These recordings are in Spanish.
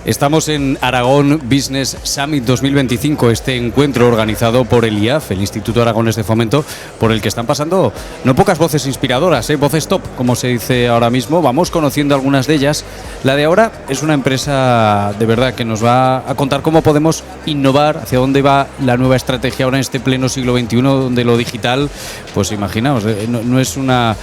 Estamos en Aragón Business Summit 2025, este encuentro organizado por el IAF, el Instituto Aragonés de Fomento, por el que están pasando no pocas voces inspiradoras, voces top, como se dice ahora mismo. Vamos conociendo algunas de ellas. La de ahora es una empresa de verdad que nos va a contar cómo podemos innovar, hacia dónde va la nueva estrategia ahora en este pleno siglo XXI, donde lo digital, pues imaginaos, no es una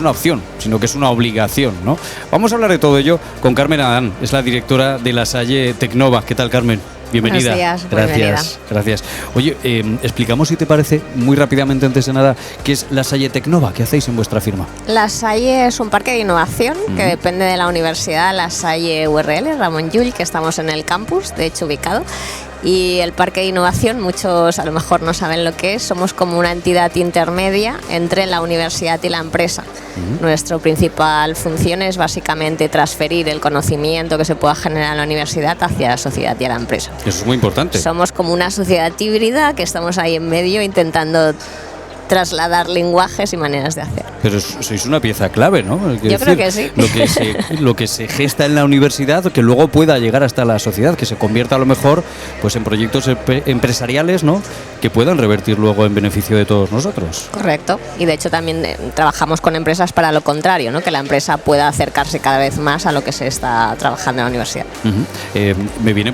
opción, sino que es una obligación, ¿no? Vamos a hablar de todo ello con Carmen Adán, es la directora de la Salle Tecnova. ¿Qué tal, Carmen? Bienvenida. Buenos días. Gracias, bienvenida. Gracias. Oye, explicamos, si te parece, muy rápidamente antes de nada, ¿qué es la Salle Tecnova? ¿Qué hacéis en vuestra firma? La Salle es un parque de innovación que depende de la universidad La Salle URL, Ramón Llull, que estamos en el campus, de hecho ubicado. Y el parque de innovación, muchos a lo mejor no saben lo que es, somos como una entidad intermedia entre la universidad y la empresa. Nuestra principal función es básicamente transferir el conocimiento que se pueda generar en la universidad hacia la sociedad y a la empresa. Eso es muy importante. Somos como una sociedad híbrida que estamos ahí en medio intentando trasladar lenguajes y maneras de hacer. Pero sois una pieza clave, ¿no? Yo creo que sí. Lo que se gesta en la universidad, que luego pueda llegar hasta la sociedad, que se convierta a lo mejor pues en proyectos empresariales, ¿no? Que puedan revertir luego en beneficio de todos nosotros. Correcto. Y de hecho también trabajamos con empresas para lo contrario, ¿no? Que la empresa pueda acercarse cada vez más a lo que se está trabajando en la universidad. Me viene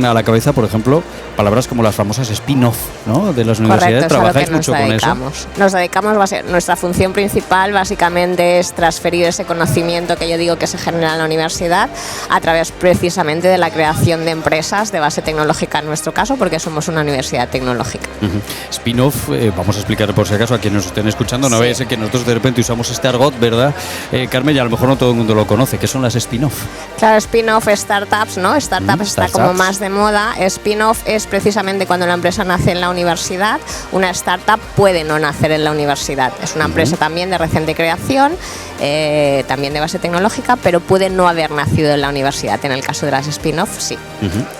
a la cabeza, por ejemplo, palabras como las famosas spin-off, ¿no? De las universidades. Correcto, ¿Trabajáis mucho con eso? Nos dedicamos, nuestra función principal básicamente es transferir ese conocimiento que yo digo que se genera en la universidad a través precisamente de la creación de empresas de base tecnológica en nuestro caso, porque somos una universidad tecnológica. Spin-off, vamos a explicar por si acaso a quienes nos estén escuchando, no vaya a que nosotros de repente usamos este argot, ¿verdad? Carmen, y a lo mejor no todo el mundo lo conoce. ¿Qué son las spin-off? Claro, spin-off, startups, ¿no? Startups está como más de moda. Spin-off es precisamente cuando la empresa nace en la universidad. Una startup puede no nacer en la universidad. Es una empresa también de reciente creación, también de base tecnológica, pero puede no haber nacido en la universidad. En el caso de las spin-off, sí.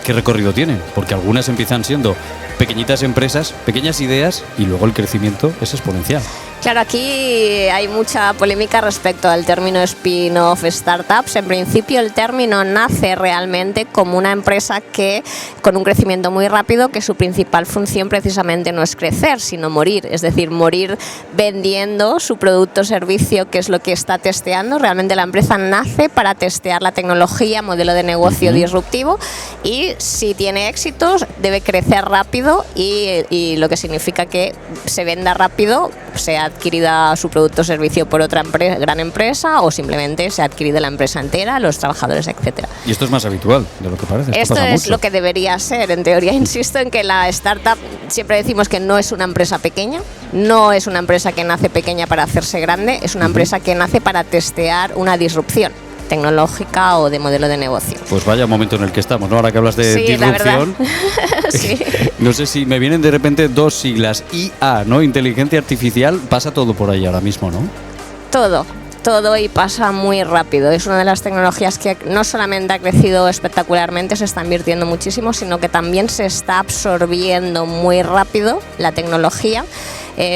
¿Qué recorrido tienen? Porque algunas empiezan siendo pequeñitas empresas, pequeñas ideas, y luego el crecimiento es exponencial. Claro, aquí hay mucha polémica respecto al término spin-off startups. En principio el término nace realmente como una empresa que con un crecimiento muy rápido, que su principal función precisamente no es crecer, sino morir. Es decir, morir vendiendo su producto o servicio, que es lo que está testeando. Realmente la empresa nace para testear la tecnología, modelo de negocio disruptivo, y si tiene éxitos debe crecer rápido y lo que significa que se venda rápido, sea adquirida su producto o servicio por otra gran empresa, o simplemente se ha adquirido la empresa entera, los trabajadores, etcétera. Y esto es más habitual de lo que parece. Esto es lo que debería ser, en teoría. Insisto en que la startup, siempre decimos que no es una empresa pequeña, no es una empresa que nace pequeña para hacerse grande, es una empresa que nace para testear una disrupción tecnológica o de modelo de negocio. Pues vaya momento en el que estamos, ¿no? Ahora que hablas de disrupción. Sí. No sé si me vienen de repente dos siglas, IA, ¿no? Inteligencia artificial, pasa todo por ahí ahora mismo, ¿no? Todo, y pasa muy rápido. Es una de las tecnologías que no solamente ha crecido espectacularmente, se está invirtiendo muchísimo, sino que también se está absorbiendo muy rápido la tecnología.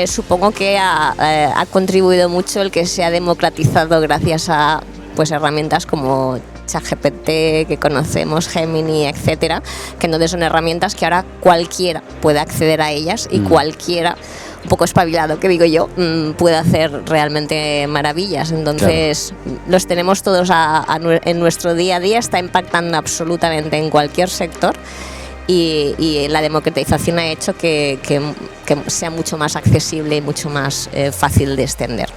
Supongo que ha contribuido mucho el que se ha democratizado gracias a herramientas como ChatGPT, que conocemos, Gemini, etcétera, que entonces son herramientas que ahora cualquiera puede acceder a ellas y cualquiera un poco espabilado, que digo yo, puede hacer realmente maravillas. Entonces, los tenemos todos en nuestro día a día, está impactando absolutamente en cualquier sector. Y la democratización ha hecho que sea mucho más accesible y mucho más fácil de extender.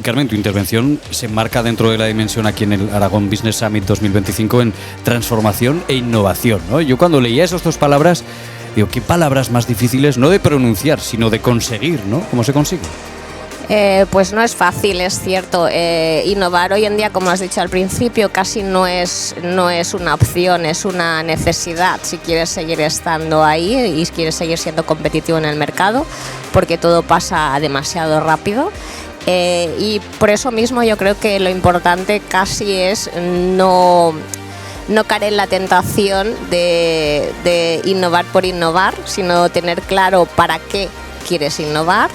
Carmen, tu intervención se enmarca dentro de la dimensión aquí en el Aragón Business Summit 2025 en transformación e innovación, ¿no? Yo cuando leía esas dos palabras, digo, qué palabras más difíciles, no de pronunciar, sino de conseguir, ¿no? ¿Cómo se consigue? Pues no es fácil, es cierto. Innovar hoy en día, como has dicho al principio, casi no es una opción, es una necesidad si quieres seguir estando ahí y quieres seguir siendo competitivo en el mercado, porque todo pasa demasiado rápido. Y por eso mismo yo creo que lo importante casi es no caer en la tentación de innovar por innovar, sino tener claro para qué quieres innovar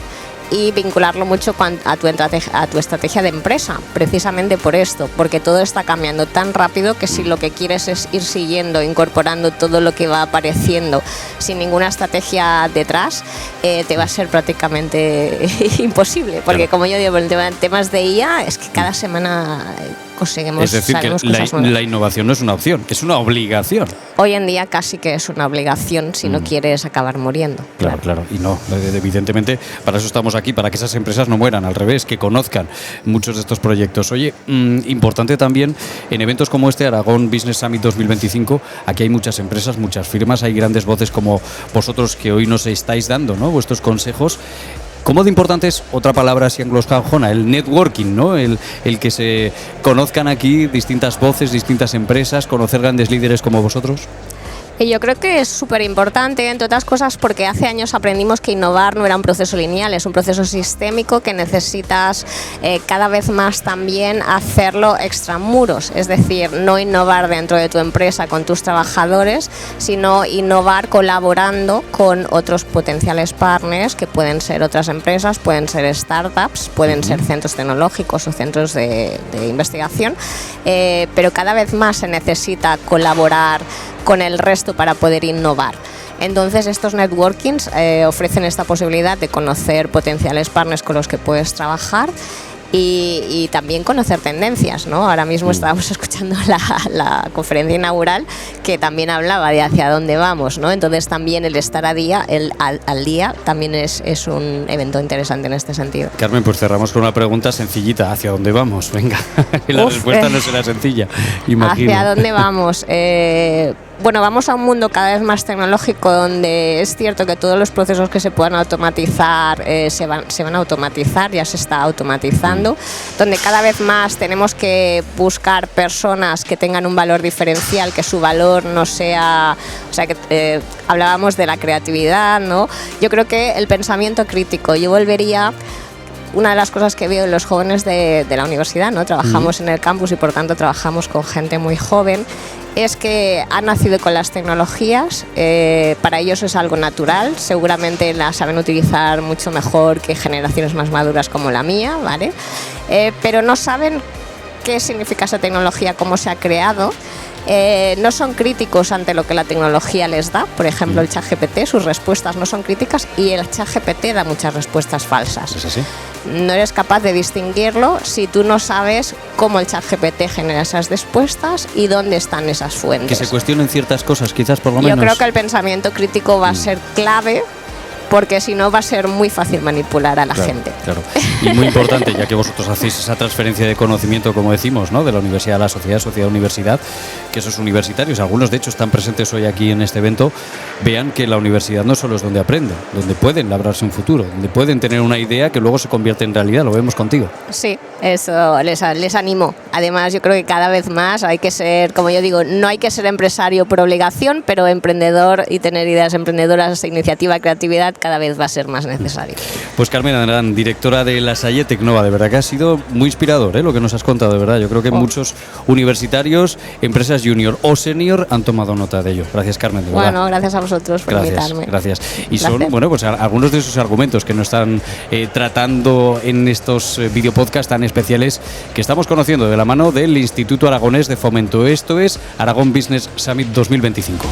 y vincularlo mucho a tu estrategia de empresa, precisamente por esto, porque todo está cambiando tan rápido que si lo que quieres es ir siguiendo, incorporando todo lo que va apareciendo sin ninguna estrategia detrás, te va a ser prácticamente imposible, porque como yo digo, en temas de IA es que cada semana conseguimos. Es decir, que la innovación no es una opción, es una obligación. Hoy en día casi que es una obligación si no quieres acabar muriendo. Claro. Y no, evidentemente, para eso estamos aquí, para que esas empresas no mueran, al revés, que conozcan muchos de estos proyectos. Oye, importante también, en eventos como este, Aragón Business Summit 2025, aquí hay muchas empresas, muchas firmas, hay grandes voces como vosotros que hoy nos estáis dando, ¿no?, vuestros consejos. ¿Cómo de importante es, otra palabra así anglosajona, el networking, ¿no? El que se conozcan aquí distintas voces, distintas empresas, conocer grandes líderes como vosotros? Y yo creo que es súper importante, entre otras cosas, porque hace años aprendimos que innovar no era un proceso lineal, es un proceso sistémico que necesitas cada vez más también hacerlo extramuros, es decir, no innovar dentro de tu empresa con tus trabajadores, sino innovar colaborando con otros potenciales partners que pueden ser otras empresas, pueden ser startups, pueden ser centros tecnológicos o centros de investigación, pero cada vez más se necesita colaborar con el resto para poder innovar. Entonces estos networkings ofrecen esta posibilidad de conocer potenciales partners con los que puedes trabajar y también conocer tendencias, ¿no? Ahora mismo estábamos escuchando la conferencia inaugural que también hablaba de hacia dónde vamos, ¿no? Entonces también el estar al día también es un evento interesante en este sentido. Carmen, pues cerramos con una pregunta sencillita, ¿hacia dónde vamos? Venga, la respuesta no será sencilla, imagino. ¿Hacia dónde vamos? Bueno, vamos a un mundo cada vez más tecnológico donde es cierto que todos los procesos que se puedan automatizar se van a automatizar, ya se está automatizando, donde cada vez más tenemos que buscar personas que tengan un valor diferencial, que su valor no sea, o sea, que hablábamos de la creatividad, ¿no? Yo creo que el pensamiento crítico, yo volvería. Una de las cosas que veo en los jóvenes de la universidad, ¿no? Trabajamos en el campus y por tanto trabajamos con gente muy joven, es que han nacido con las tecnologías, para ellos es algo natural, seguramente las saben utilizar mucho mejor que generaciones más maduras como la mía, ¿vale? Pero no saben qué significa esa tecnología, cómo se ha creado. No son críticos ante lo que la tecnología les da, por ejemplo el ChatGPT, sus respuestas no son críticas y el ChatGPT da muchas respuestas falsas. ¿Es así? No eres capaz de distinguirlo si tú no sabes cómo el ChatGPT genera esas respuestas y dónde están esas fuentes. Que se cuestionen ciertas cosas, quizás por lo menos. Yo creo que el pensamiento crítico va a ser clave, porque si no va a ser muy fácil manipular a la gente. Claro. Y muy importante, ya que vosotros hacéis esa transferencia de conocimiento, como decimos, ¿no?, de la universidad a la sociedad, sociedad-universidad, que esos universitarios, algunos de hecho están presentes hoy aquí en este evento, vean que la universidad no solo es donde aprenden, donde pueden labrarse un futuro, donde pueden tener una idea que luego se convierte en realidad, lo vemos contigo. Sí, eso les animo. Además, yo creo que cada vez más hay que ser, como yo digo, no hay que ser empresario por obligación, pero emprendedor y tener ideas emprendedoras, iniciativa, creatividad, cada vez va a ser más necesario. Pues Carmen Adrián, directora de La Salle Tecnova, de verdad que ha sido muy inspirador, lo que nos has contado, de verdad. Yo creo que muchos universitarios, empresas junior o senior han tomado nota de ello. Gracias, Carmen, de verdad. Bueno, gracias a vosotros por invitarme. Gracias. Y son, bueno, pues algunos de esos argumentos que nos están tratando en estos videopodcasts tan especiales que estamos conociendo de la mano del Instituto Aragonés de Fomento. Esto es Aragón Business Summit 2025.